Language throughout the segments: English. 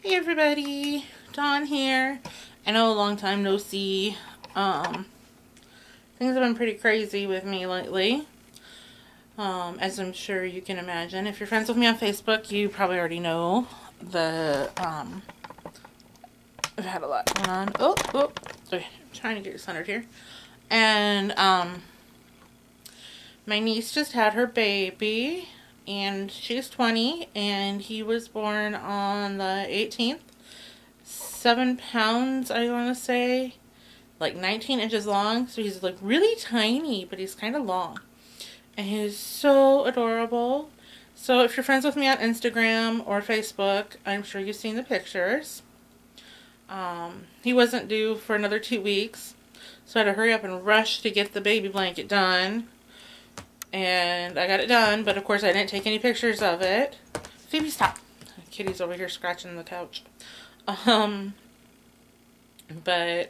Hey everybody, Dawn here. I know a long time no see. Things have been pretty crazy with me lately. As I'm sure you can imagine. If you're friends with me on Facebook, you probably already know I've had a lot going on. Sorry, I'm trying to get it centered here. And my niece just had her baby, and she's 20, and he was born on the 18th. 7 pounds, I want to say. Like 19 inches long. So he's like really tiny, but he's kind of long. And he's so adorable. So if you're friends with me on Instagram or Facebook, I'm sure you've seen the pictures. He wasn't due for another 2 weeks. So I had to hurry up and rush to get the baby blanket done. And I got it done, but of course I didn't take any pictures of it. Phoebe, stop. Kitty's over here scratching the couch. But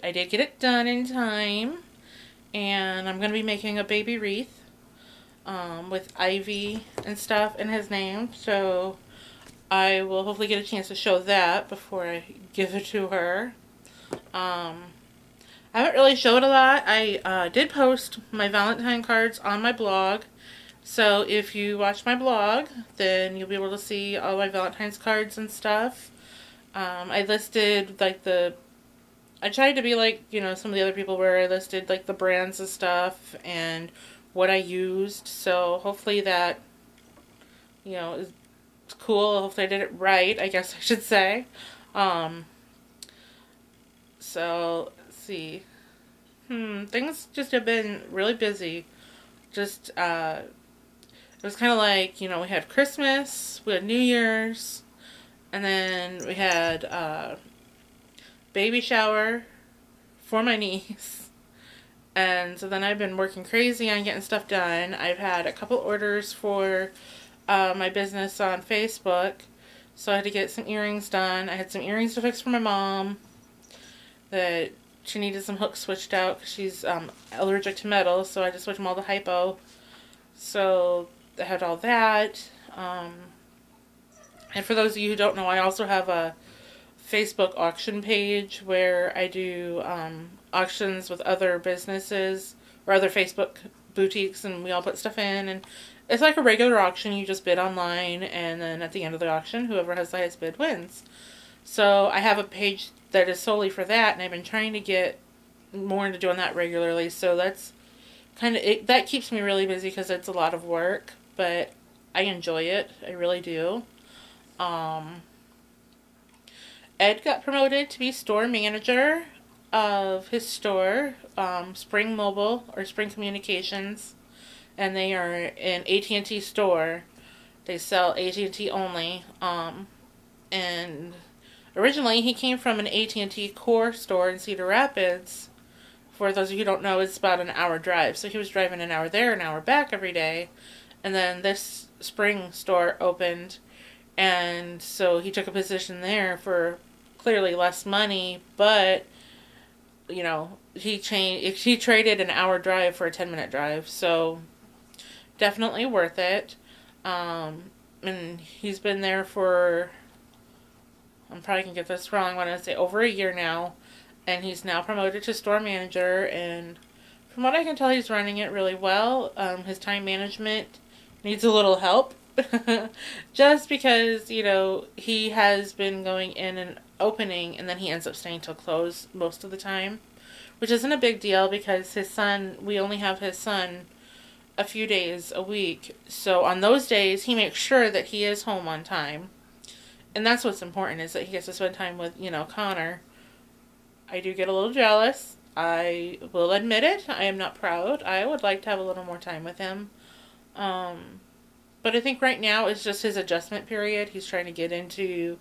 I did get it done in time. And I'm going to be making a baby wreath with ivy and stuff in his name. So I will hopefully get a chance to show that before I give it to her. I haven't really showed a lot. I did post my Valentine cards on my blog. So if you watch my blog, then you'll be able to see all my Valentine's cards and stuff. I listed like I tried to be like, you know, some of the other people where I listed like the brands and stuff and what I used. So hopefully that, you know, is cool. Hopefully I did it right, I guess I should say. So let's see. Things just have been really busy. Just, it was kind of like, you know, we had Christmas, we had New Year's, and then we had, baby shower for my niece. And so then I've been working crazy on getting stuff done. I've had a couple orders for my business on Facebook. So I had to get some earrings done. I had some earrings to fix for my mom that she needed some hooks switched out because she's allergic to metal. So I just switched them all to hypo. So I had all that. And for those of you who don't know, I also have a Facebook auction page where I do auctions with other businesses or other Facebook boutiques, and we all put stuff in, and it's like a regular auction. You just bid online, and then at the end of the auction, whoever has the highest bid wins. So I have a page that is solely for that, and I've been trying to get more into doing that regularly. So that's kind of that keeps me really busy because it's a lot of work, but I enjoy it. I really do. Ed got promoted to be store manager of his store, Spring Mobile or Spring Communications, and they are an AT&T store. They sell AT&T only, and originally he came from an AT&T core store in Cedar Rapids. For those of you who don't know, it's about an hour drive, so he was driving an hour there, an hour back every day, and then this Spring store opened, and so he took a position there for clearly less money, but you know, he traded an hour drive for a 10-minute drive, so definitely worth it. And he's been there for, I'm probably gonna get this wrong when I say over a year now, and he's now promoted to store manager, and from what I can tell, he's running it really well. His time management needs a little help. Just because, you know, he has been going in and opening, and then he ends up staying till close most of the time, which isn't a big deal because his son, we only have his son a few days a week, so on those days he makes sure that he is home on time, and that's what's important, is that he gets to spend time with, you know, Connor. I do get a little jealous, I will admit it. I am not proud. I would like to have a little more time with him. But I think right now it's just his adjustment period. He's trying to get into,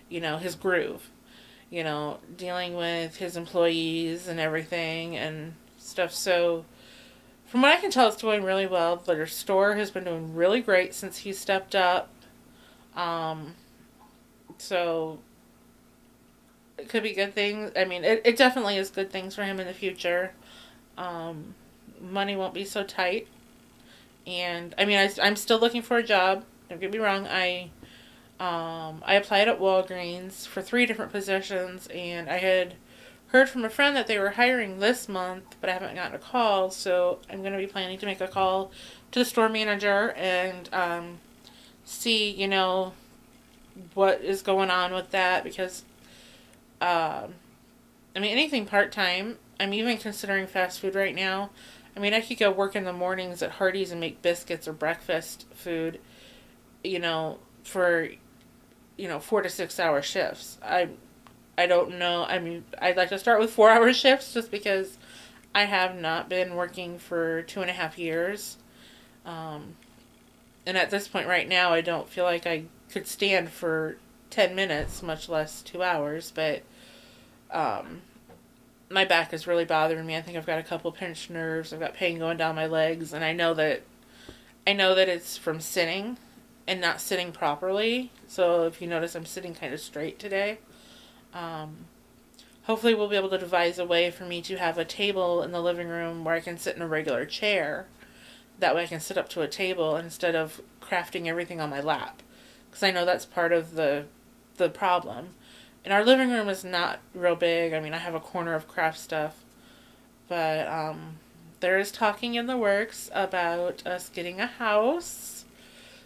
you know, his groove. You know, dealing with his employees and everything and stuff. So, from what I can tell, it's going really well. Their store has been doing really great since he stepped up. So, it could be good things. I mean, it definitely is good things for him in the future. Money won't be so tight. And, I mean, I'm still looking for a job. Don't get me wrong. I applied at Walgreens for 3 different positions, and I had heard from a friend that they were hiring this month, but I haven't gotten a call, so I'm going to be planning to make a call to the store manager and see, you know, what is going on with that, because, I mean, anything part-time. I'm even considering fast food right now. I mean, I could go work in the mornings at Hardee's and make biscuits or breakfast food, you know, for, you know, 4 to 6 hour shifts. I don't know. I mean, I'd like to start with 4 hour shifts just because I have not been working for 2.5 years. And at this point right now, I don't feel like I could stand for 10 minutes, much less 2 hours. But my back is really bothering me. I think I've got a couple pinched nerves. I've got pain going down my legs. And I know that it's from sitting and not sitting properly. So if you notice, I'm sitting kind of straight today. Hopefully we'll be able to devise a way for me to have a table in the living room where I can sit in a regular chair. That way I can sit up to a table instead of crafting everything on my lap. Because I know that's part of the problem. And our living room is not real big. I mean, I have a corner of craft stuff. But there is talking in the works about us getting a house.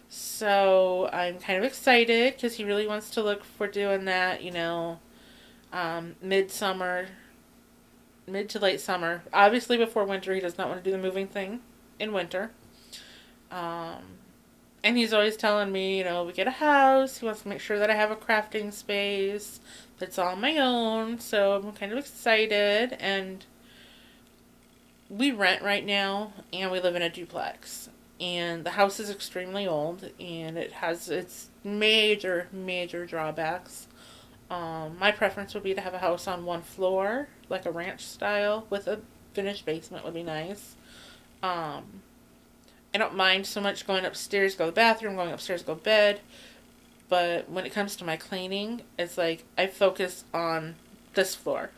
So I'm kind of excited because he really wants to look for doing that, you know, mid to late summer. Obviously before winter. He does not want to do the moving thing in winter. And he's always telling me, you know, we get a house. He wants to make sure that I have a crafting space that's all my own. So I'm kind of excited. And we rent right now, and we live in a duplex. And the house is extremely old, and it has its major, major drawbacks. My preference would be to have a house on one floor, like a ranch style, with a finished basement would be nice. I don't mind so much going upstairs, go to the bathroom, going upstairs, go to bed. But when it comes to my cleaning, it's like I focus on this floor.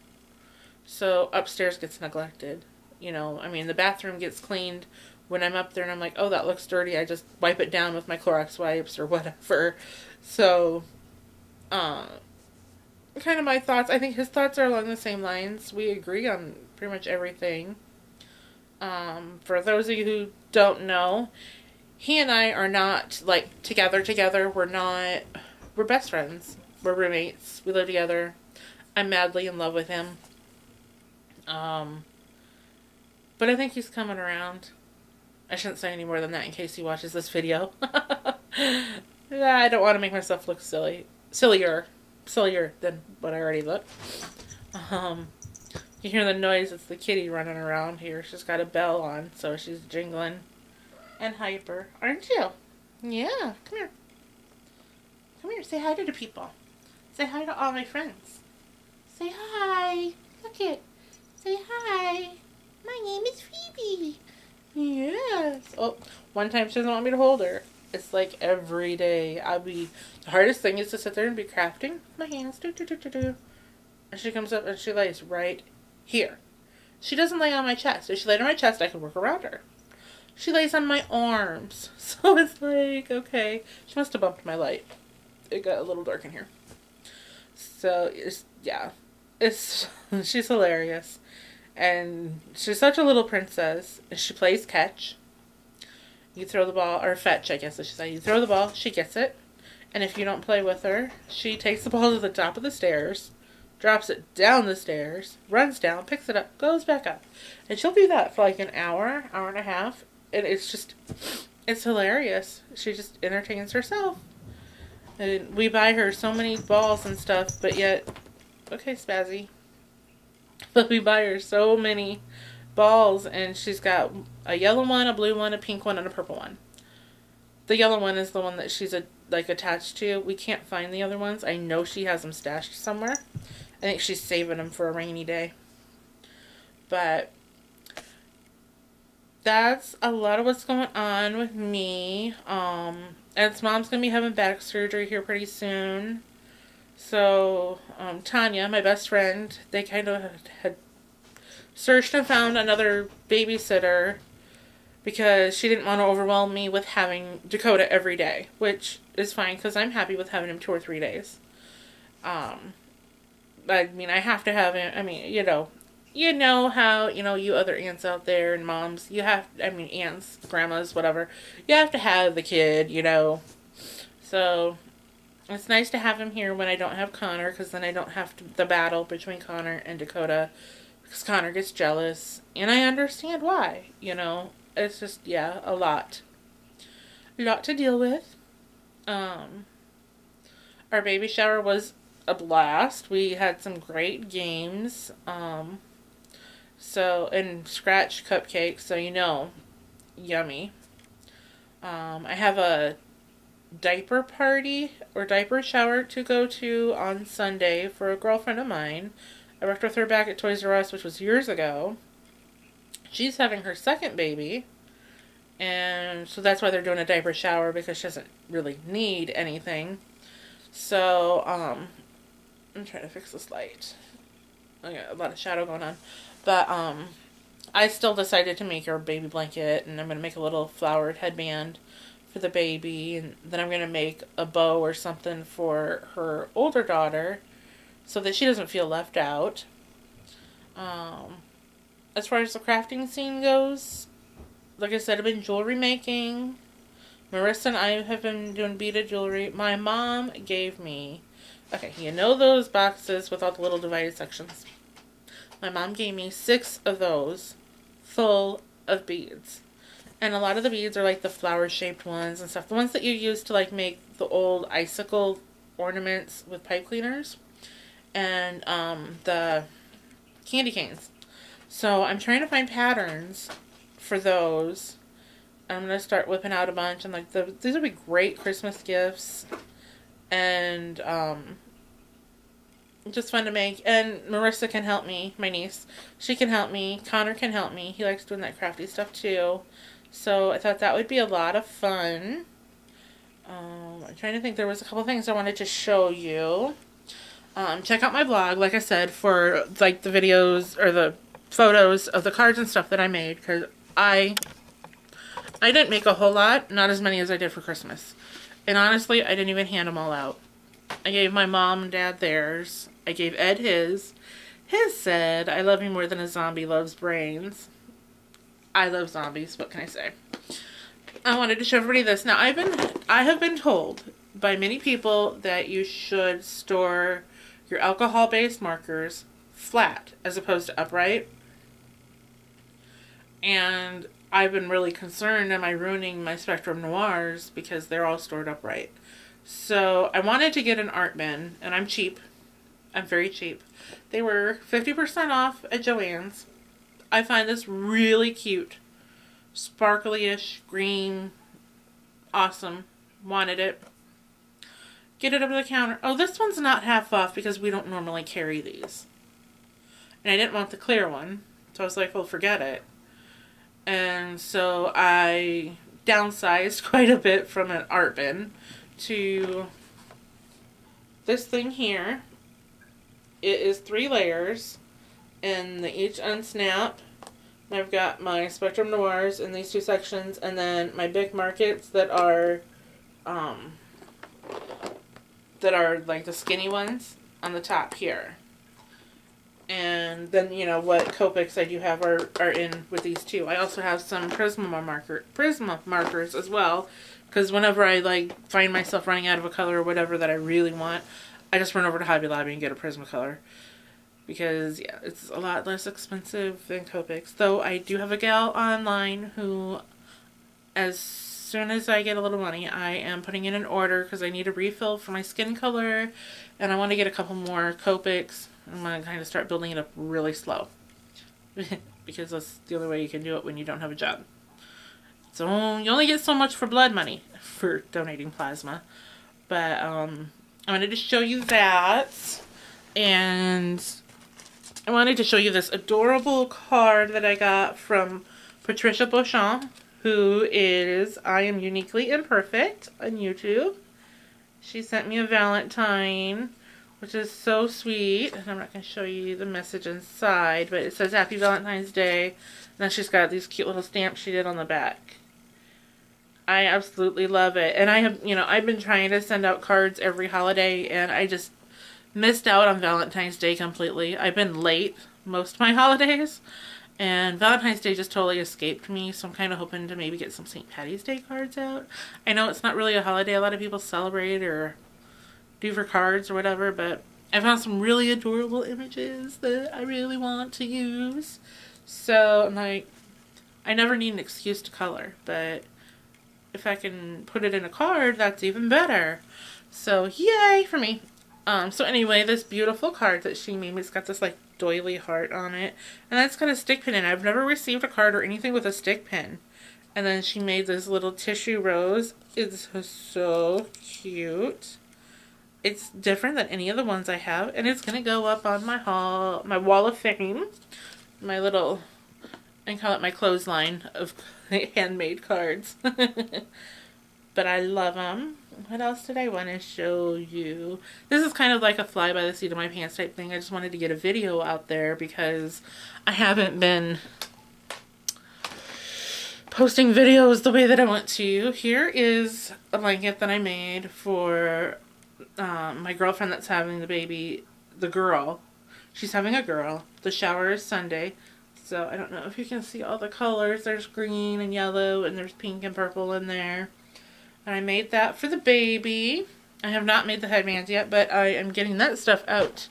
So upstairs gets neglected. You know, I mean, the bathroom gets cleaned when I'm up there and I'm like, oh, that looks dirty. I just wipe it down with my Clorox wipes or whatever. So, kind of my thoughts. I think his thoughts are along the same lines. We agree on pretty much everything. For those of you who don't know, he and I are not, like, together. We're best friends. We're roommates. We live together. I'm madly in love with him. But I think he's coming around. I shouldn't say any more than that in case he watches this video. I don't want to make myself look sillier than what I already look. You hear the noise, it's the kitty running around here. She's got a bell on, so she's jingling and hyper. Aren't you? Yeah, come here. Come here, say hi to the people. Say hi to all my friends. Say hi. Look it. Say hi. My name is Phoebe. Yes. Oh, one time she doesn't want me to hold her. It's like every day. The hardest thing is to sit there and be crafting. My hands, do. And she comes up and she lays right here. She doesn't lay on my chest. If she laid on my chest, I could work around her. She lays on my arms. So it's like, okay. She must have bumped my light. It got a little dark in here. So, she's hilarious. And she's such a little princess. She plays catch. You throw the ball, or fetch, I guess I should say. You throw the ball, she gets it. And if you don't play with her, she takes the ball to the top of the stairs, drops it down the stairs, runs down, picks it up, goes back up. And she'll do that for like an hour and a half. And it's hilarious. She just entertains herself. And we buy her so many balls and stuff, but yet, okay, Spazzy. But we buy her so many balls, and she's got a yellow one, a blue one, a pink one, and a purple one. The yellow one is the one that she's attached to. We can't find the other ones. I know she has them stashed somewhere. I think she's saving them for a rainy day. But that's a lot of what's going on with me. Ed's mom's going to be having back surgery here pretty soon. So, Tanya, my best friend, they kind of had searched and found another babysitter because she didn't want to overwhelm me with having Dakota every day, which is fine because I'm happy with having him 2 or 3 days. I mean, I have to have him. I mean, you know how, you other aunts out there and moms, aunts, grandmas, whatever, you have to have the kid, So, it's nice to have him here when I don't have Connor, because then I don't have the battle between Connor and Dakota, because Connor gets jealous, and I understand why, It's just, yeah, a lot. A lot to deal with. Our baby shower was a blast. We had some great games. And scratch cupcakes, so yummy. I have a diaper party or diaper shower to go to on Sunday for a girlfriend of mine. I worked with her back at Toys R Us, which was years ago. She's having her second baby, and so that's why they're doing a diaper shower, because she doesn't really need anything. So, I'm trying to fix this light. I got a lot of shadow going on. But, I still decided to make her a baby blanket, and I'm going to make a little flowered headband for the baby, and then I'm going to make a bow or something for her older daughter, so that she doesn't feel left out. As far as the crafting scene goes, like I said, I've been jewelry making. Marissa and I have been doing beaded jewelry. My mom gave me, those boxes with all the little divided sections. My mom gave me 6 of those full of beads. And a lot of the beads are like the flower-shaped ones and stuff. The ones that you use to like make the old icicle ornaments with pipe cleaners. And the candy canes. So I'm trying to find patterns for those. I'm going to start whipping out a bunch. And like these would be great Christmas gifts. And just fun to make. And Marissa can help me, my niece. She can help me. Connor can help me. He likes doing that crafty stuff too. So I thought that would be a lot of fun. I'm trying to think. There was a couple things I wanted to show you. Check out my blog, like I said, for like the videos or the photos of the cards and stuff that I made, because I didn't make a whole lot, not as many as I did for Christmas. And honestly, I didn't even hand them all out. I gave my mom and dad theirs. I gave Ed his. His said, "I love you more than a zombie loves brains." I love zombies, what can I say? I wanted to show everybody this. Now, I have been told by many people that you should store your alcohol-based markers flat as opposed to upright. And I've been really concerned, am I ruining my Spectrum Noirs because they're all stored upright. So I wanted to get an art bin, and I'm cheap. I'm very cheap. They were 50% off at Joann's. I find this really cute. Sparkly-ish, green, awesome. Wanted it. Get it over the counter. Oh, this one's not half off because we don't normally carry these. And I didn't want the clear one. So I was like, well, forget it. And so I downsized quite a bit from an art bin to this thing here. It is 3 layers. And they each unsnap. I've got my Spectrum Noirs in these 2 sections. And then my big markets that are like the skinny ones on the top here. And then, what Copics I do have are in with these 2. I also have some Prisma markers as well. Because whenever I, find myself running out of a color or whatever that I really want, I just run over to Hobby Lobby and get a Prismacolor. Because, yeah, it's a lot less expensive than Copics. Though I do have a gal online who, as soon as I get a little money, I am putting in an order because I need a refill for my skin color. And I want to get a couple more Copics. I'm going to kind of start building it up really slow. Because that's the only way you can do it when you don't have a job. So you only get so much for blood money for donating plasma. But I wanted to show you that. And I wanted to show you this adorable card that I got from Patricia Beauchamp, who is I Am Uniquely Imperfect on YouTube. She sent me a Valentine which is so sweet. And I'm not going to show you the message inside, but it says Happy Valentine's Day. And then she's got these cute little stamps she did on the back. I absolutely love it. And I have, you know, I've been trying to send out cards every holiday, and I just missed out on Valentine's Day completely. I've been late most of my holidays, and Valentine's Day just totally escaped me, so I'm kind of hoping to maybe get some St. Patty's Day cards out. I know it's not really a holiday a lot of people celebrate or do for cards or whatever, but I found some really adorable images that I really want to use. So I'm like, I never need an excuse to color, but if I can put it in a card, that's even better. So yay for me. So anyway, this beautiful card that she made me, it's got this like doily heart on it, and that's got a stick pin in it. I've never received a card or anything with a stick pin. And then she made this little tissue rose. It's so cute. It's different than any of the ones I have, and it's gonna go up on my wall of fame. My little, I call it my clothesline of handmade cards. But I love them. What else did I want to show you? This is kind of like a fly by the seat of my pants type thing. I just wanted to get a video out there because I haven't been posting videos the way that I want to. Here is a blanket that I made for my girlfriend that's having the baby, the girl. She's having a girl. The shower is Sunday. So I don't know if you can see all the colors. There's green and yellow, and there's pink and purple in there. And I made that for the baby. I have not made the headbands yet, but I am getting that stuff out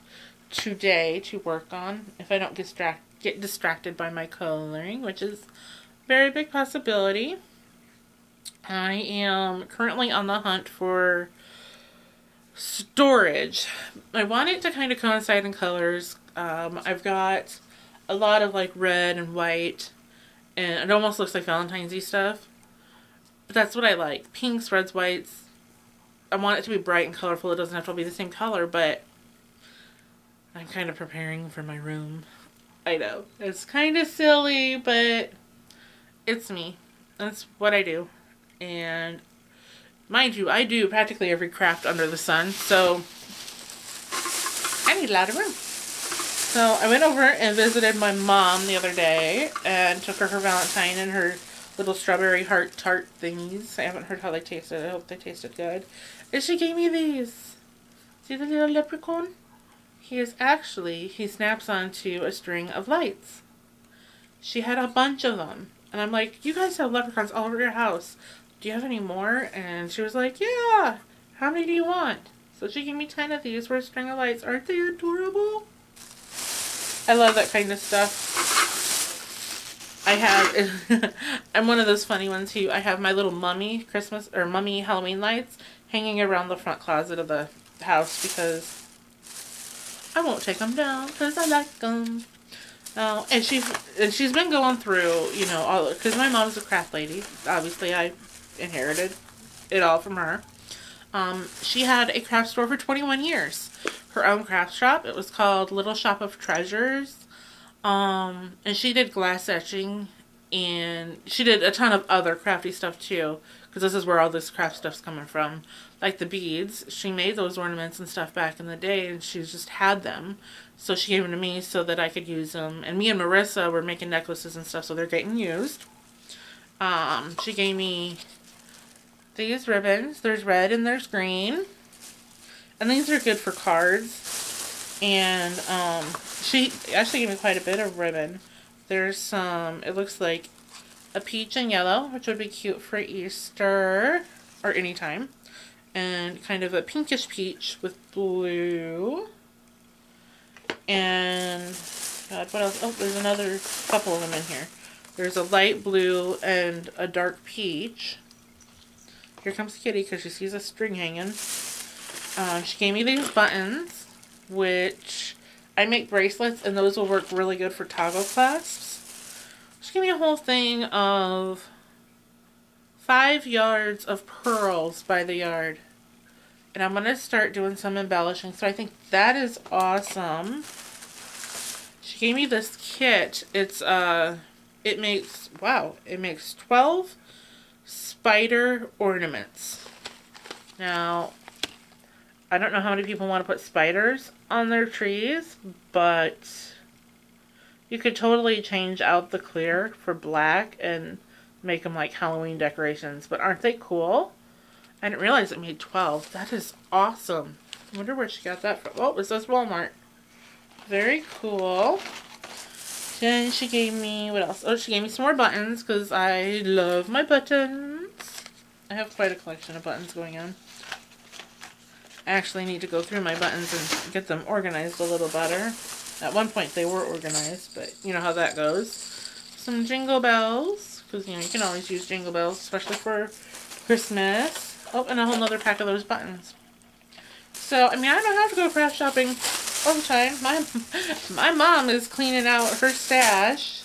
today to work on if I don't get distracted by my coloring, which is a very big possibility. I am currently on the hunt for storage. I want it to kind of coincide in colors. I've got a lot of like red and white, and it almost looks like Valentine's-y stuff. But that's what I like. Pinks, reds, whites. I want it to be bright and colorful. It doesn't have to be the same color, but I'm kind of preparing for my room. I know. It's kind of silly, but it's me. That's what I do. And mind you, I do practically every craft under the sun, so I need a lot of room. So I went over and visited my mom the other day and took her Valentine and her little strawberry heart tart thingies. I haven't heard how they tasted. I hope they tasted good. And she gave me these. See the little leprechaun? He snaps onto a string of lights. She had a bunch of them. And I'm like, you guys have leprechauns all over your house. Do you have any more? And she was like, yeah. How many do you want? So she gave me 10 of these for a string of lights. Aren't they adorable? I love that kind of stuff. I have, I'm one of those funny ones who, I have my little mummy mummy Halloween lights hanging around the front closet of the house because I won't take them down because I like them. Oh, and she's been going through, you know, all, because my mom's a craft lady. Obviously, I inherited it all from her. She had a craft store for 21 years. Her own craft shop. It was called Little Shop of Treasures. And she did glass etching, and she did a ton of other crafty stuff too, because this is where all this craft stuff's coming from. Like the beads, she made those ornaments and stuff back in the day, and she just had them, so she gave them to me so that I could use them. And me and Marissa were making necklaces and stuff, so they're getting used. She gave me these ribbons. There's red and there's green, and these are good for cards. And she actually gave me quite a bit of ribbon. There's some, it looks like a peach and yellow, which would be cute for Easter or anytime. And kind of a pinkish peach with blue. And, God, what else? Oh, there's another couple of them in here. There's a light blue and a dark peach. Here comes Kitty because she sees a string hanging. She gave me these buttons, which I make bracelets, and those will work really good for toggle clasps. She gave me a whole thing of 5 yards of pearls by the yard. And I'm going to start doing some embellishing, so I think that is awesome. She gave me this kit. It's, it makes 12 spider ornaments. Now, I don't know how many people want to put spiders on their trees, but you could totally change out the clear for black and make them like Halloween decorations. But aren't they cool? I didn't realize it made 12. That is awesome. I wonder where she got that from. Oh, it says Walmart. Very cool. Then she gave me, what else? Oh, she gave me some more buttons because I love my buttons. I have quite a collection of buttons going on. I actually need to go through my buttons and get them organized a little better. At one point they were organized, but you know how that goes. Some jingle bells, because you know you can always use jingle bells, especially for Christmas. Oh, and a whole nother pack of those buttons. So, I mean, I don't have to go craft shopping all the time. My mom is cleaning out her stash.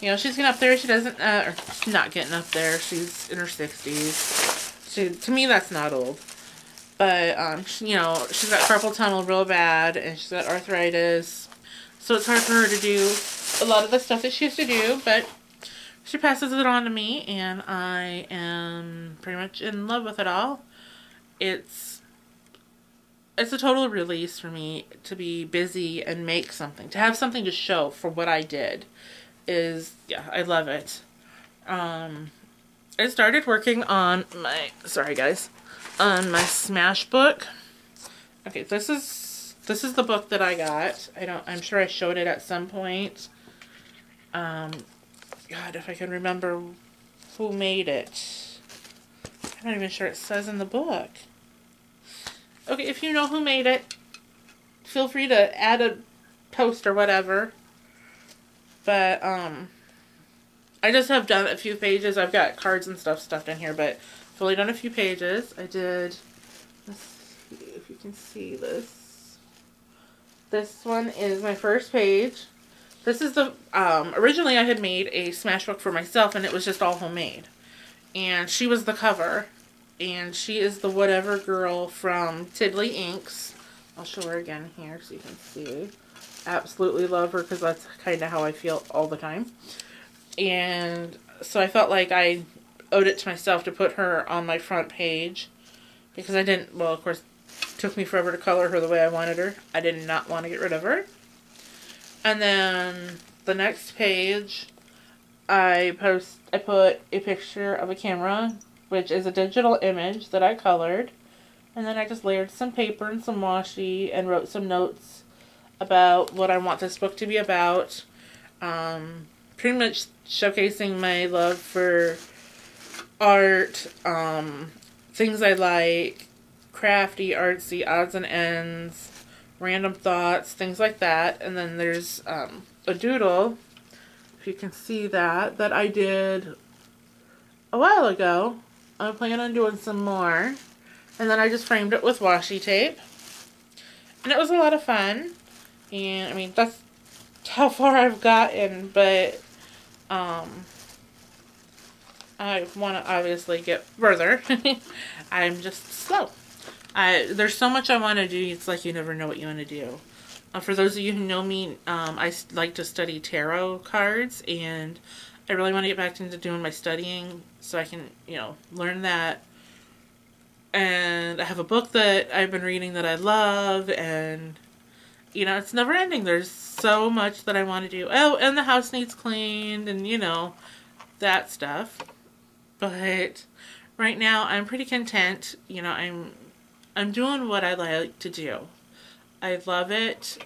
You know, she's getting up there. She doesn't, or she's not getting up there. She's in her 60s. To me, that's not old. But, you know, she's got carpal tunnel real bad, and she's got arthritis. So it's hard for her to do a lot of the stuff that she used to do, but she passes it on to me, and I am pretty much in love with it all. It's a total release for me to be busy and make something. To have something to show for what I did is, yeah, I love it. I started working on my, sorry guys, on my Smash book. Okay, this is the book that I got. I'm sure I showed it at some point. God, if I can remember who made it. I'm not even sure it says in the book. Okay, if you know who made it, feel free to add a post or whatever. But, I just have done a few pages. I've got cards and stuff stuffed in here, but I've only done a few pages. I did, let's see if you can see this. This one is my first page. This is the, originally I had made a Smash book for myself, and it was just all homemade. And she was the cover. And she is the whatever girl from Tiddly Inks. I'll show her again here so you can see. Absolutely love her because that's kind of how I feel all the time. And so I felt like I owed it to myself to put her on my front page. Because I didn't, well, of course, it took me forever to color her the way I wanted her. I did not want to get rid of her. And then the next page, I put a picture of a camera, which is a digital image that I colored. And then I just layered some paper and some washi and wrote some notes about what I want this book to be about. Pretty much showcasing my love for art, things I like, crafty, artsy, odds and ends, random thoughts, things like that. And then there's a doodle, if you can see that I did a while ago. I'm planning on doing some more. And then I just framed it with washi tape. And it was a lot of fun. And, I mean, that's how far I've gotten. But, I want to obviously get further. I'm just slow. There's so much I want to do, it's like you never know what you want to do. For those of you who know me, I like to study tarot cards. And I really want to get back into doing my studying so I can, you know, learn that. And I have a book that I've been reading that I love, and, you know, it's never ending. There's so much that I want to do. Oh, and the house needs cleaned, and, you know, that stuff. But right now, I'm pretty content. You know, I'm doing what I like to do. I love it.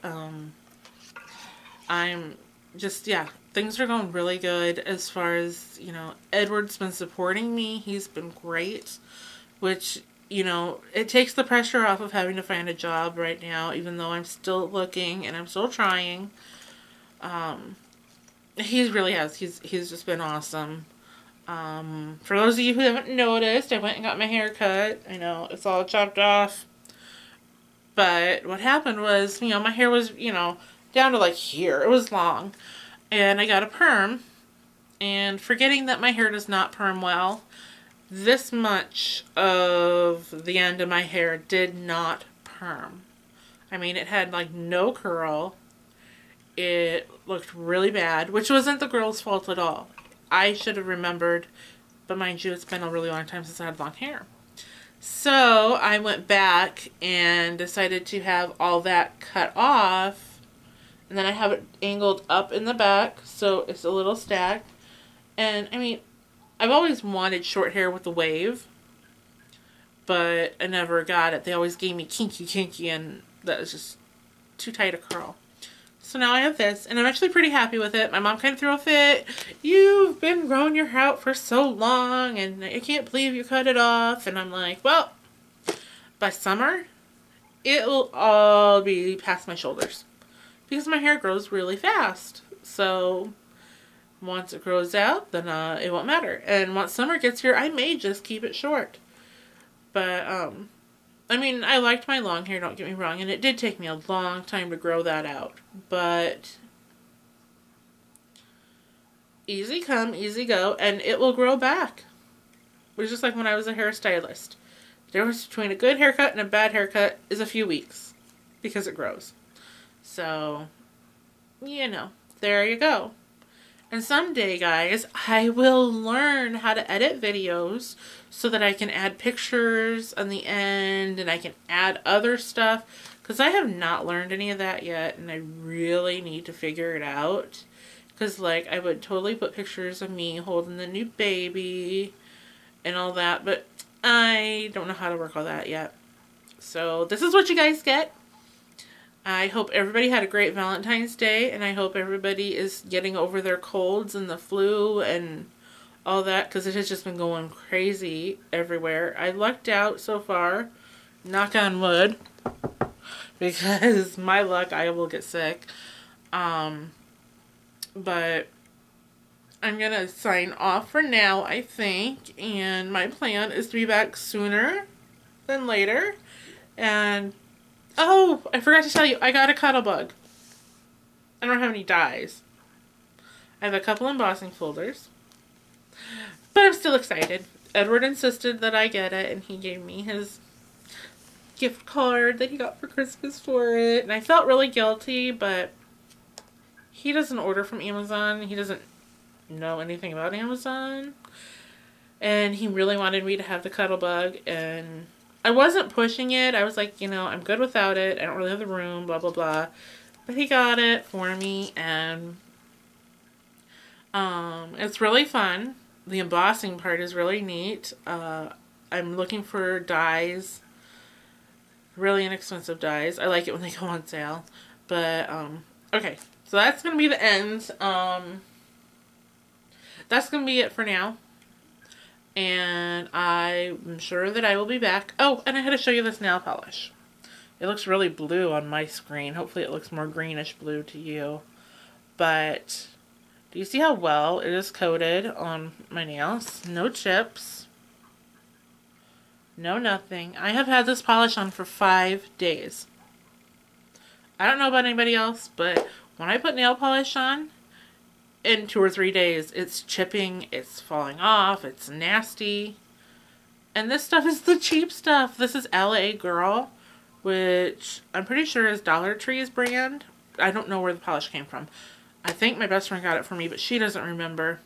I'm just, yeah, things are going really good as far as, you know, Edward's been supporting me. He's been great, which, you know, it takes the pressure off of having to find a job right now, even though I'm still looking and I'm still trying. He really has. He's just been awesome. For those of you who haven't noticed, I went and got my hair cut. I know, it's all chopped off. But what happened was, you know, my hair was, you know, down to like here. It was long. And I got a perm. And forgetting that my hair does not perm well, this much of the end of my hair did not perm. I mean, it had like no curl. It looked really bad, which wasn't the girl's fault at all. I should have remembered, but mind you, it's been a really long time since I had long hair. So I went back and decided to have all that cut off. And then I have it angled up in the back, so it's a little stacked. And I mean, I've always wanted short hair with a wave, but I never got it. They always gave me kinky, and that was just too tight a curl. So now I have this, and I'm actually pretty happy with it. My mom kind of threw a fit. You've been growing your hair out for so long, and I can't believe you cut it off. And I'm like, well, by summer, it'll all be past my shoulders, because my hair grows really fast. So once it grows out, then it won't matter. And once summer gets here, I may just keep it short. But, I mean, I liked my long hair, don't get me wrong, and it did take me a long time to grow that out. But easy come, easy go, and it will grow back. It was just like when I was a hairstylist. The difference between a good haircut and a bad haircut is a few weeks, because it grows. So, you know, there you go. And someday, guys, I will learn how to edit videos so that I can add pictures on the end and I can add other stuff. Because I have not learned any of that yet, and I really need to figure it out. Because, like, I would totally put pictures of me holding the new baby and all that, but I don't know how to work all that yet. So, this is what you guys get. I hope everybody had a great Valentine's Day, and I hope everybody is getting over their colds and the flu and all that, because it has just been going crazy everywhere. I lucked out so far, knock on wood, because my luck, I will get sick. But I'm going to sign off for now, I think, and my plan is to be back sooner than later. And oh, I forgot to tell you, I got a cuddle bug. I don't have any dyes. I have a couple embossing folders. But I'm still excited. Edward insisted that I get it, and he gave me his gift card that he got for Christmas for it. And I felt really guilty, but he doesn't order from Amazon. He doesn't know anything about Amazon. And he really wanted me to have the cuddle bug, and I wasn't pushing it. I was like, you know, I'm good without it. I don't really have the room, blah, blah, blah. But he got it for me, and it's really fun. The embossing part is really neat. I'm looking for dyes, really inexpensive dyes. I like it when they go on sale. But, okay. So that's going to be the end. That's going to be it for now. And I'm sure that I will be back. Oh, and I had to show you this nail polish. It looks really blue on my screen. Hopefully it looks more greenish blue to you. But do you see how well it is coated on my nails? No chips. No nothing. I have had this polish on for 5 days. I don't know about anybody else, but when I put nail polish on, in 2 or 3 days, it's chipping, it's falling off, it's nasty. And this stuff is the cheap stuff. This is LA Girl, which I'm pretty sure is Dollar Tree's brand. I don't know where the polish came from. I think my best friend got it for me, but she doesn't remember.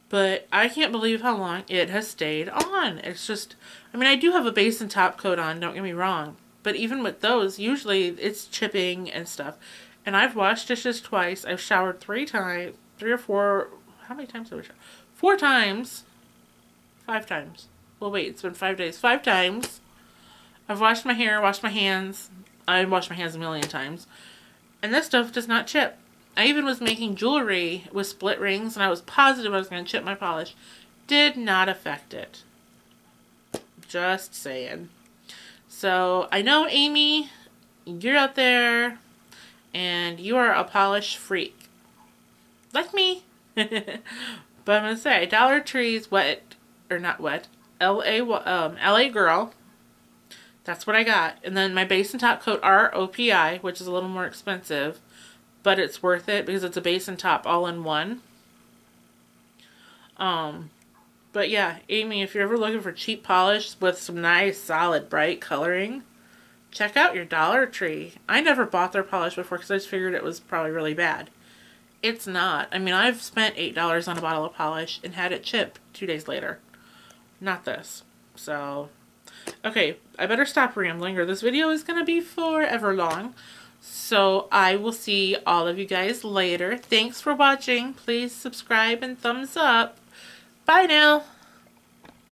But I can't believe how long it has stayed on. It's just, I mean, I do have a base and top coat on, don't get me wrong. But even with those, usually it's chipping and stuff. And I've washed dishes twice. I've showered 3 times. 3 or 4. How many times have I showered? 4 times. 5 times. Well, wait. It's been 5 days. 5 times. I've washed my hair, washed my hands. I've washed my hands a million times. And this stuff does not chip. I even was making jewelry with split rings, and I was positive I was going to chip my polish. Did not affect it. Just saying. So, I know, Amy, you're out there, and you are a polish freak. Like me. But I'm going to say, Dollar Tree's wet, or not wet, LA Girl. That's what I got. And then my base and top coat are OPI, which is a little more expensive. But it's worth it because it's a base and top all in one. But yeah, Amy, if you're ever looking for cheap polish with some nice, solid, bright coloring, check out your Dollar Tree. I never bought their polish before because I just figured it was probably really bad. It's not. I mean, I've spent $8 on a bottle of polish and had it chipped 2 days later. Not this. So, okay, I better stop rambling or this video is going to be forever long. So I will see all of you guys later. Thanks for watching. Please subscribe and thumbs up. Bye now.